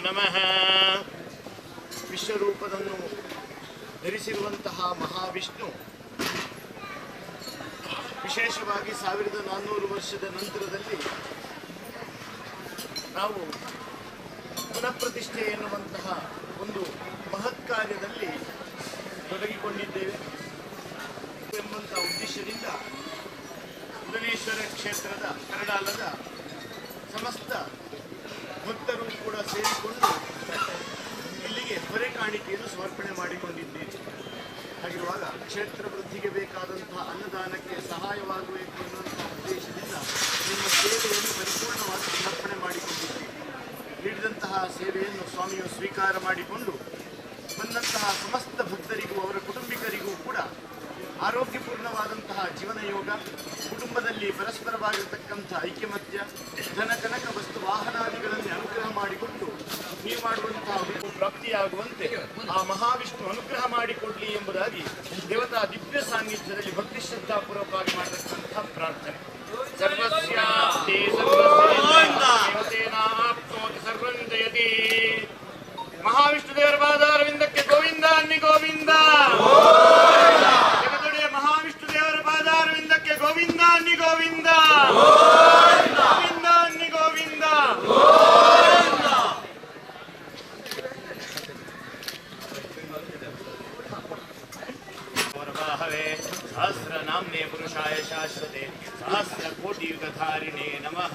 ನಮಃ. ವಿಶ್ವರೂಪವನ್ನು ಧರಿಸಿರುವಂತಹ ಮಹಾವಿಷ್ಣು ವಿಶೇಷವಾಗಿ 1400 ವರ್ಷದ ನಂತರದಲ್ಲಿ ನಾವು ಪುನಃಪ್ರತಿಷ್ಠೆ ಎನ್ನುವಂತಹ ಒಂದು ಮಹತ್ ಕಾರ್ಯದಲ್ಲಿ ತೊಡಗಿಕೊಂಡಿದ್ದೇವೆ ಎಂಬಂತಹ ಉದ್ದೇಶದಿಂದ ಭುವನೇಶ್ವರ ಕ್ಷೇತ್ರದ ಕರಡಾಲದ ಸಮಸ್ತ ಭಕ್ತರು ಕೂಡ ಸೇರಿಕೊಂಡು ಇಲ್ಲಿಗೆ ಹೊರೆ ಕಾಣಿಕೆಯನ್ನು ಸಮರ್ಪಣೆ ಮಾಡಿಕೊಂಡಿದ್ದೇವೆ. ಹಾಗಿರುವಾಗ ಕ್ಷೇತ್ರ ವೃದ್ಧಿಗೆ ಬೇಕಾದಂತಹ ಅನ್ನದಾನಕ್ಕೆ ಸಹಾಯವಾಗಬೇಕು ಎನ್ನುವಂತಹ ಉದ್ದೇಶದಿಂದ ನಿಮ್ಮ ಸೇವೆಯನ್ನು ಪರಿಪೂರ್ಣವಾಗಿ ಸಮರ್ಪಣೆ ಮಾಡಿಕೊಂಡಿದ್ದೇವೆ. ನೀಡಿದಂತಹ ಸೇವೆಯನ್ನು ಸ್ವಾಮಿಯು ಸ್ವೀಕಾರ ಮಾಡಿಕೊಂಡು ಬಂದಂತಹ ಸಮಸ್ತ ಭಕ್ತರಿಗೂ ಅವರ ಕುಟುಂಬಿಕರಿಗೂ ಕೂಡ ಆರೋಗ್ಯಪೂರ್ಣವಾದಂತಹ ಜೀವನ ಯೋಗ, ಕುಟುಂಬದಲ್ಲಿ ಪರಸ್ಪರವಾಗಿರತಕ್ಕಂಥ ಐಕ್ಯಮತ್ಯ, ಧನ ಕನಕ ವಸ್ತು ವಾಹನಾದಿಗಳಲ್ಲಿ ಅನುಗ್ರಹ ಮಾಡಿಕೊಂಡು ನೀವು ಮಾಡುವಂತಹ ಪ್ರಾಪ್ತಿಯಾಗುವಂತೆ ಆ ಮಹಾವಿಷ್ಣು ಅನುಗ್ರಹ ಮಾಡಿಕೊಡ್ಲಿ ಎಂಬುದಾಗಿ ದೇವತಾ ದಿವ್ಯ ಸಾನ್ನಿಧ್ಯದಲ್ಲಿ ಭಕ್ತಿ ಶ್ರದ್ಧಾಪೂರ್ವಕವಾಗಿ ಮಾಡತಕ್ಕಂತಹ ಪ್ರಾರ್ಥನೆ. ಸರ್ವಸ್ಯಾಪ್ತಿ ಸರ್ವಸ್ಯೇನಾಪ್ನೋತಿ ಸರ್ವಂ ಜಯತಿ. ಮಹಾವಿಷ್ಣು ದೇವರ ಪಾದಾರವಿಂದಕ್ಕೆ ಗೋವಿಂದ ಅನ್ನಿ ಗೋವಿಂದ. ಜಗದೊಡೆಯ ಮಹಾವಿಷ್ಣು ದೇವರ ಪಾದಾರವಿಂದಕ್ಕೆ ಗೋವಿಂದ ಅನ್ನಿ ಗೋವಿಂದ. ಗೋವಿಂದ ಅನ್ನಿ ಗೋವಿಂದ. सहस्र नाम्ने पुरुषाय शाश्वते सहस्र कोटि युगधारिणे नमः.